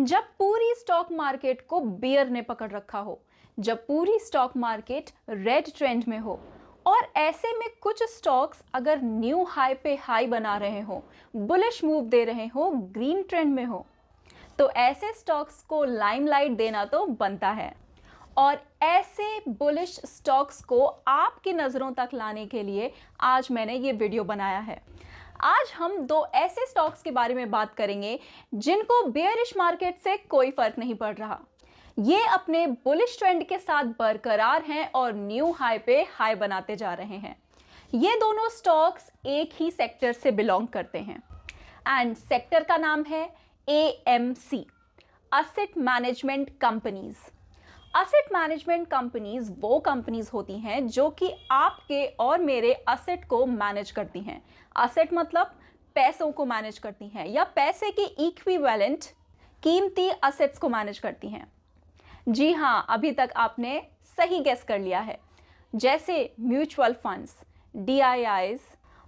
जब पूरी stock market को बियर ने पकड़ रखा हो, जब पूरी स्टॉक मार्केट रेड ट्रेंड में हो और ऐसे में कुछ स्टॉक्स अगर न्यू हाई पे हाई बना रहे हो, बुलिश मूव दे रहे हो, ग्रीन ट्रेंड में हो, तो ऐसे स्टॉक्स को लाइमलाइट देना तो बनता है। और ऐसे बुलिश स्टॉक्स को आपकी नज़रों तक लाने के लिए आज मैंने ये वीडियो बनाया है। आज हम दो ऐसे स्टॉक्स के बारे में बात करेंगे जिनको बेयरिश मार्केट से कोई फर्क नहीं पड़ रहा। ये अपने बुलिश ट्रेंड के साथ बरकरार हैं और न्यू हाई पे हाई बनाते जा रहे हैं। ये दोनों स्टॉक्स एक ही सेक्टर से बिलोंग करते हैं एंड सेक्टर का नाम है AMC, asset management companies. Asset management companies वो कंपनीज होती हैं जो कि आपके और मेरे असेट को मैनेज करती हैं। असेट मतलब पैसों को मैनेज करती हैं या पैसे के इक्विवेलेंट कीमती असेट्स को मैनेज करती हैं। जी हाँ, अभी तक आपने सही गेस कर लिया है। जैसे म्यूचुअल फंड्स, DIIs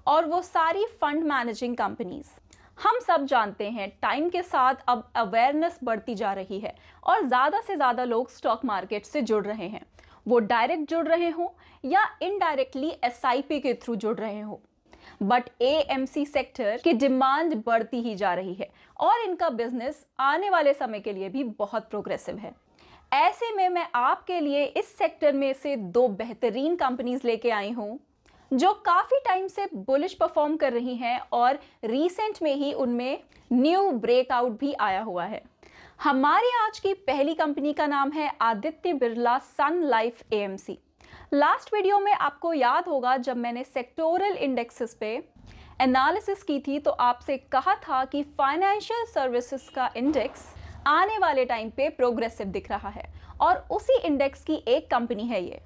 और वो सारी फंड मैनेजिंग कंपनीज। हम सब जानते हैं टाइम के साथ अब अवेयरनेस बढ़ती जा रही है और ज़्यादा से ज़्यादा लोग स्टॉक मार्केट से जुड़ रहे हैं। वो डायरेक्ट जुड़ रहे हो या इनडायरेक्टली SIP के थ्रू जुड़ रहे हो, बट AMC सेक्टर की डिमांड बढ़ती ही जा रही है और इनका बिजनेस आने वाले समय के लिए भी बहुत प्रोग्रेसिव है। ऐसे में मैं आपके लिए इस सेक्टर में से दो बेहतरीन कंपनीज लेके आई हूँ जो काफ़ी टाइम से बुलिश परफॉर्म कर रही हैं और रिसेंट में ही उनमें न्यू ब्रेकआउट भी आया हुआ है। हमारी आज की पहली कंपनी का नाम है आदित्य बिरला सन लाइफ AMC। लास्ट वीडियो में आपको याद होगा जब मैंने सेक्टोरल इंडेक्सेस पे एनालिसिस की थी तो आपसे कहा था कि फाइनेंशियल सर्विसेज का इंडेक्स आने वाले टाइम पे प्रोग्रेसिव दिख रहा है और उसी इंडेक्स की एक कंपनी है ये।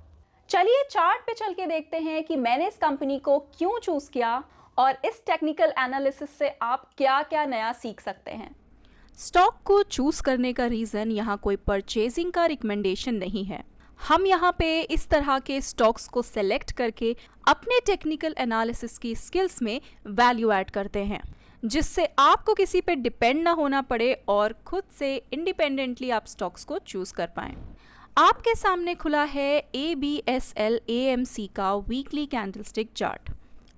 चलिए चार्ट पे चल के देखते हैं कि मैंने इस कंपनी को क्यों चूज किया और इस टेक्निकल एनालिसिस से आप क्या क्या नया सीख सकते हैं। स्टॉक को चूज करने का रीज़न यहाँ कोई परचेजिंग का रिकमेंडेशन नहीं है। हम यहाँ पे इस तरह के स्टॉक्स को सेलेक्ट करके अपने टेक्निकल एनालिसिस की स्किल्स में वैल्यू ऐड करते हैं, जिससे आपको किसी पे डिपेंड ना होना पड़े और खुद से इंडिपेंडेंटली आप स्टॉक्स को चूज कर पाएं। आपके सामने खुला है ABSL AMC का वीकली कैंडलस्टिक चार्ट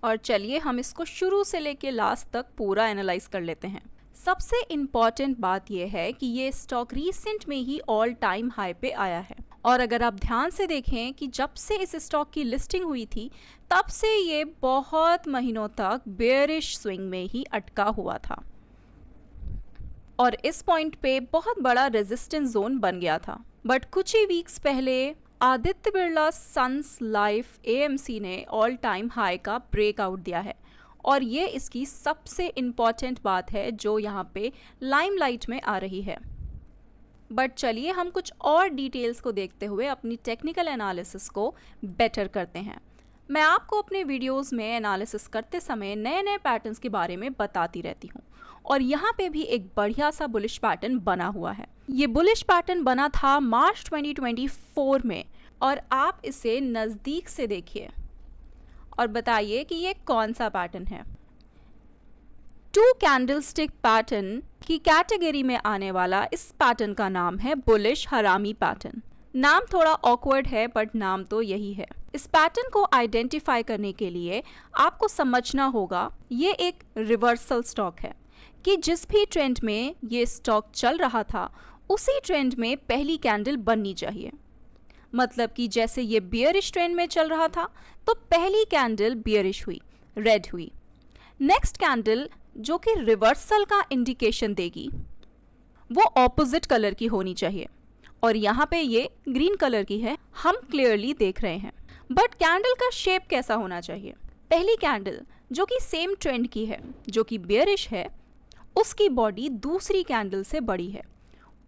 और चलिए हम इसको शुरू से लेके लास्ट तक पूरा एनालाइज कर लेते हैं। सबसे इम्पॉर्टेंट बात यह है कि ये स्टॉक रीसेंट में ही ऑल टाइम हाई पे आया है और अगर आप ध्यान से देखें कि जब से इस स्टॉक की लिस्टिंग हुई थी तब से ये बहुत महीनों तक बेयरिश स्विंग में ही अटका हुआ था और इस पॉइंट पे बहुत बड़ा रेजिस्टेंस जोन बन गया था। बट कुछ ही वीक्स पहले Aditya Birla Sons Life AMC ने ऑल टाइम हाई का ब्रेकआउट दिया है और ये इसकी सबसे इम्पॉर्टेंट बात है जो यहाँ पे लाइमलाइट में आ रही है। बट चलिए हम कुछ और डिटेल्स को देखते हुए अपनी टेक्निकल एनालिसिस को बेटर करते हैं। मैं आपको अपने वीडियोस में एनालिसिस करते समय नए नए पैटर्न्स के बारे में बताती रहती हूँ और यहाँ पे भी एक बढ़िया सा बुलिश पैटर्न बना हुआ है। ये बुलिश पैटर्न बना था मार्च 2024 में और आप इसे नज़दीक से देखिए और बताइए कि ये कौन सा पैटर्न है। टू कैंडलस्टिक पैटर्न की कैटेगरी में आने वाला इस पैटर्न का नाम है बुलिश हरामी पैटर्न। नाम थोड़ा ऑकवर्ड है बट नाम तो यही है। इस पैटर्न को आइडेंटिफाई करने के लिए आपको समझना होगा ये एक रिवर्सल स्टॉक है कि जिस भी ट्रेंड में ये स्टॉक चल रहा था उसी ट्रेंड में पहली कैंडल बननी चाहिए। मतलब कि जैसे ये बियरिश ट्रेंड में चल रहा था तो पहली कैंडल बियरिश हुई, रेड हुई। नेक्स्ट कैंडल जो कि रिवर्सल का इंडिकेशन देगी वो ऑपोजिट कलर की होनी चाहिए और यहाँ पे ये ग्रीन कलर की है, हम क्लियरली देख रहे हैं। बट कैंडल का शेप कैसा होना चाहिए? पहली कैंडल जो कि सेम ट्रेंड की है, जो कि बेयरिश है, उसकी बॉडी दूसरी कैंडल से बड़ी है,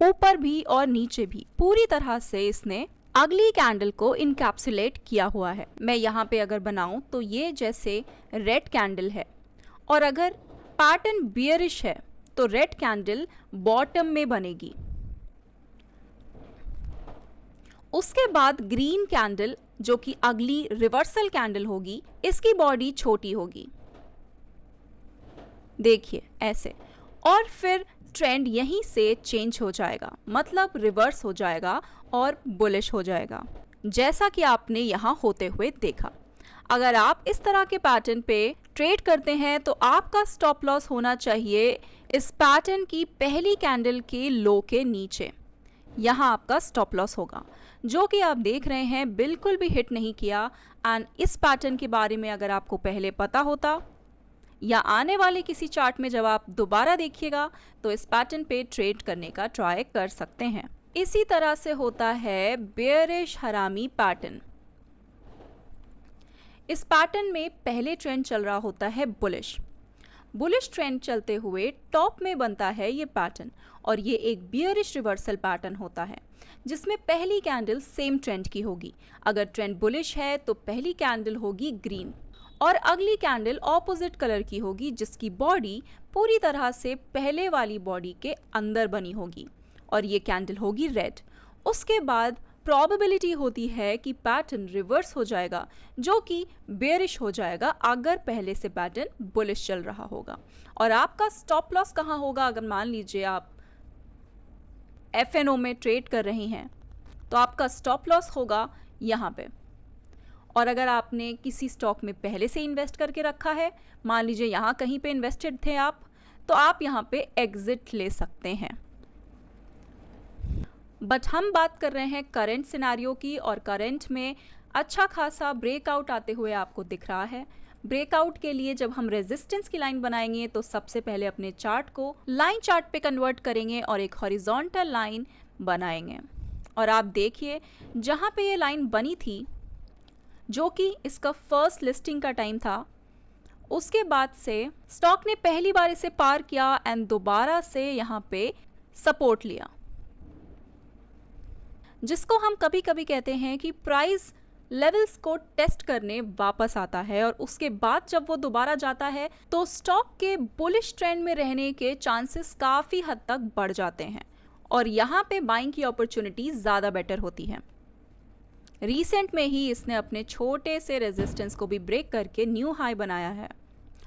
ऊपर भी और नीचे भी पूरी तरह से इसने अगली कैंडल को इनकैप्सुलेट किया हुआ है। मैं यहाँ पे अगर बनाऊं तो ये जैसे रेड कैंडल है और अगर पैटर्न बियरिश है तो रेड कैंडल बॉटम में बनेगी। उसके बाद ग्रीन कैंडल जो कि अगली रिवर्सल कैंडल होगी, इसकी बॉडी छोटी होगी, देखिए ऐसे। और फिर ट्रेंड यहीं से चेंज हो जाएगा, मतलब रिवर्स हो जाएगा और बुलिश हो जाएगा, जैसा कि आपने यहाँ होते हुए देखा। अगर आप इस तरह के पैटर्न पे ट्रेड करते हैं तो आपका स्टॉप लॉस होना चाहिए इस पैटर्न की पहली कैंडल के लो के नीचे। यहाँ आपका स्टॉप लॉस होगा, जो कि आप देख रहे हैं बिल्कुल भी हिट नहीं किया। एंड इस पैटर्न के बारे में अगर आपको पहले पता होता या आने वाले किसी चार्ट में जब आप दोबारा देखिएगा तो इस पैटर्न पे ट्रेड करने का ट्राई कर सकते हैं। इसी तरह से होता है बेयरिश हरामी पैटर्न। इस पैटर्न में पहले ट्रेंड चल रहा होता है बुलिश। बुलिश ट्रेंड चलते हुए टॉप में बनता है ये पैटर्न और ये एक बियरिश रिवर्सल पैटर्न होता है जिसमें पहली कैंडल सेम ट्रेंड की होगी। अगर ट्रेंड बुलिश है तो पहली कैंडल होगी ग्रीन और अगली कैंडल ऑपोजिट कलर की होगी जिसकी बॉडी पूरी तरह से पहले वाली बॉडी के अंदर बनी होगी और ये कैंडल होगी रेड। उसके बाद प्रोबेबिलिटी होती है कि पैटर्न रिवर्स हो जाएगा, जो कि बेयरिश हो जाएगा अगर पहले से पैटर्न बुलिश चल रहा होगा। और आपका स्टॉप लॉस कहाँ होगा? अगर मान लीजिए आप FNO में ट्रेड कर रही हैं तो आपका स्टॉप लॉस होगा यहाँ पे। और अगर आपने किसी स्टॉक में पहले से इन्वेस्ट करके रखा है, मान लीजिए यहाँ कहीं पे इन्वेस्टेड थे आप, तो आप यहाँ पे एग्जिट ले सकते हैं। बट हम बात कर रहे हैं करंट सिनेरियो की और करंट में अच्छा खासा ब्रेकआउट आते हुए आपको दिख रहा है। ब्रेकआउट के लिए जब हम रेजिस्टेंस की लाइन बनाएंगे तो सबसे पहले अपने चार्ट को लाइन चार्ट पे कन्वर्ट करेंगे और एक हॉरिजॉन्टल लाइन बनाएंगे। और आप देखिए जहाँ पे ये लाइन बनी थी, जो कि इसका फर्स्ट लिस्टिंग का टाइम था, उसके बाद से स्टॉक ने पहली बार इसे पार किया एंड दोबारा से यहाँ पे सपोर्ट लिया, जिसको हम कभी कभी कहते हैं कि प्राइस लेवल्स को टेस्ट करने वापस आता है। और उसके बाद जब वो दोबारा जाता है तो स्टॉक के बुलिश ट्रेंड में रहने के चांसेस काफ़ी हद तक बढ़ जाते हैं और यहाँ पे बाइंग की अपॉर्चुनिटी ज़्यादा बेटर होती है। रिसेंट में ही इसने अपने छोटे से रेजिस्टेंस को भी ब्रेक करके न्यू हाई बनाया है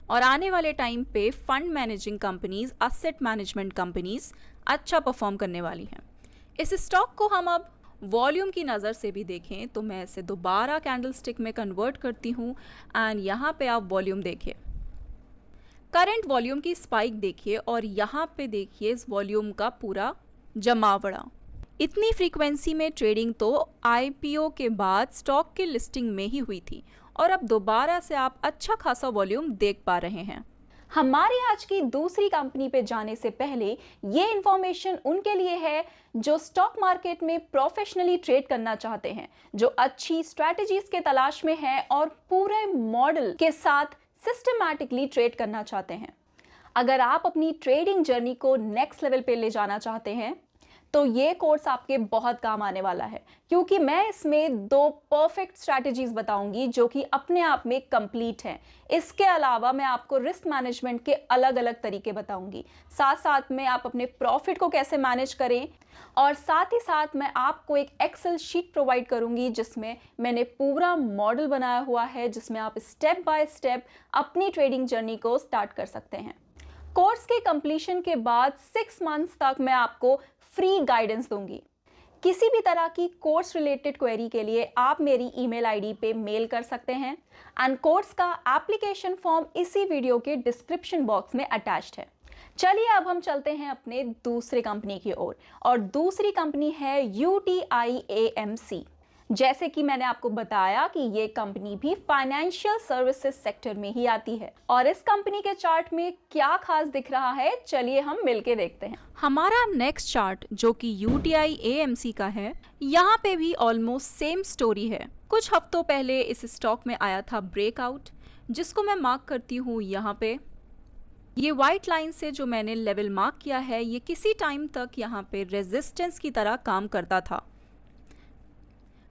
और आने वाले टाइम पे fund managing companies, asset management companies अच्छा परफॉर्म करने वाली हैं। इस स्टॉक को हम अब वॉल्यूम की नज़र से भी देखें तो मैं इसे दोबारा कैंडलस्टिक में कन्वर्ट करती हूँ एंड यहाँ पे आप वॉल्यूम देखिए, करंट वॉल्यूम की स्पाइक देखिए और यहाँ पे देखिए इस वॉल्यूम का पूरा जमावड़ा। इतनी फ्रीक्वेंसी में ट्रेडिंग तो IPO के बाद स्टॉक की लिस्टिंग में ही हुई थी और अब दोबारा से आप अच्छा खासा वॉल्यूम देख पा रहे हैं। हमारी आज की दूसरी कंपनी पे जाने से पहले ये इंफॉर्मेशन उनके लिए है जो स्टॉक मार्केट में प्रोफेशनली ट्रेड करना चाहते हैं, जो अच्छी स्ट्रैटेजीज के तलाश में हैं और पूरे मॉडल के साथ सिस्टमैटिकली ट्रेड करना चाहते हैं। अगर आप अपनी ट्रेडिंग जर्नी को नेक्स्ट लेवल पे ले जाना चाहते हैं तो ये कोर्स आपके बहुत काम आने वाला है, क्योंकि मैं इसमें 2 परफेक्ट स्ट्रैटेजीज बताऊंगी जो कि अपने आप में कंप्लीट हैं। इसके अलावा मैं आपको रिस्क मैनेजमेंट के अलग अलग तरीके बताऊंगी, साथ साथ में आप अपने प्रॉफिट को कैसे मैनेज करें और साथ ही साथ मैं आपको एक एक्सेल शीट प्रोवाइड करूंगी जिसमें मैंने पूरा मॉडल बनाया हुआ है, जिसमें आप स्टेप बाय स्टेप अपनी ट्रेडिंग जर्नी को स्टार्ट कर सकते हैं। कोर्स के कंप्लीशन के बाद 6 मंथ्स तक मैं आपको फ्री गाइडेंस दूंगी। किसी भी तरह की कोर्स रिलेटेड क्वेरी के लिए आप मेरी ईमेल आईडी पे मेल कर सकते हैं एंड कोर्स का एप्लीकेशन फॉर्म इसी वीडियो के डिस्क्रिप्शन बॉक्स में अटैच्ड है। चलिए अब हम चलते हैं अपने दूसरे कंपनी की ओर और दूसरी कंपनी है UTI AMC। जैसे कि मैंने आपको बताया कि ये कंपनी भी फाइनेंशियल सर्विसेज सेक्टर में ही आती है और इस कंपनी के चार्ट में क्या खास दिख रहा है, चलिए हम मिलके देखते हैं। हमारा नेक्स्ट चार्ट जो कि UTI AMC का है, यहाँ पे भी ऑलमोस्ट सेम स्टोरी है। कुछ हफ्तों पहले इस स्टॉक में आया था ब्रेकआउट, जिसको मैं मार्क करती हूँ यहाँ पे। ये वाइट लाइन से जो मैंने लेवल मार्क किया है, ये किसी टाइम तक यहाँ पे रेजिस्टेंस की तरह काम करता था।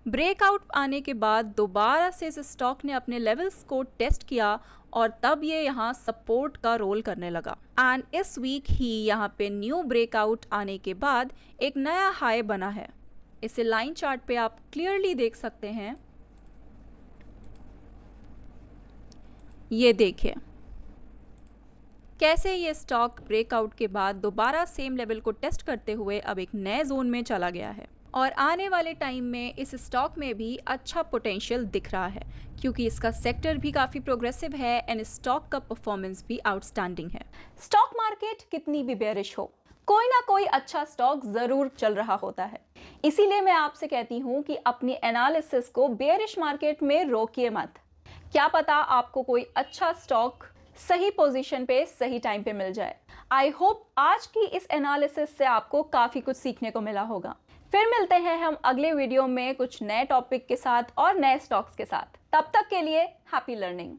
ब्रेकआउट आने के बाद दोबारा से इस स्टॉक ने अपने लेवल्स को टेस्ट किया और तब ये यहाँ सपोर्ट का रोल करने लगा एंड इस वीक ही यहाँ पे न्यू ब्रेकआउट आने के बाद एक नया हाई बना है। इसे लाइन चार्ट पे आप क्लियरली देख सकते हैं। ये देखिए, कैसे ये स्टॉक ब्रेकआउट के बाद दोबारा सेम लेवल को टेस्ट करते हुए अब एक नए जोन में चला गया है और आने वाले टाइम में इस स्टॉक में भी अच्छा पोटेंशियल दिख रहा है क्योंकि इसका सेक्टर भी काफ़ी प्रोग्रेसिव है एंड स्टॉक का परफॉर्मेंस भी आउटस्टैंडिंग है। स्टॉक मार्केट कितनी भी बेरिश हो, कोई ना कोई अच्छा स्टॉक जरूर चल रहा होता है। इसीलिए मैं आपसे कहती हूँ कि अपनी एनालिसिस को बेरिश मार्केट में रोकिए मत। क्या पता आपको कोई अच्छा स्टॉक सही पोजीशन पे सही टाइम पे मिल जाए। आई होप आज की इस एनालिसिस से आपको काफी कुछ सीखने को मिला होगा। फिर मिलते हैं हम अगले वीडियो में कुछ नए टॉपिक के साथ और नए स्टॉक्स के साथ। तब तक के लिए हैप्पी लर्निंग।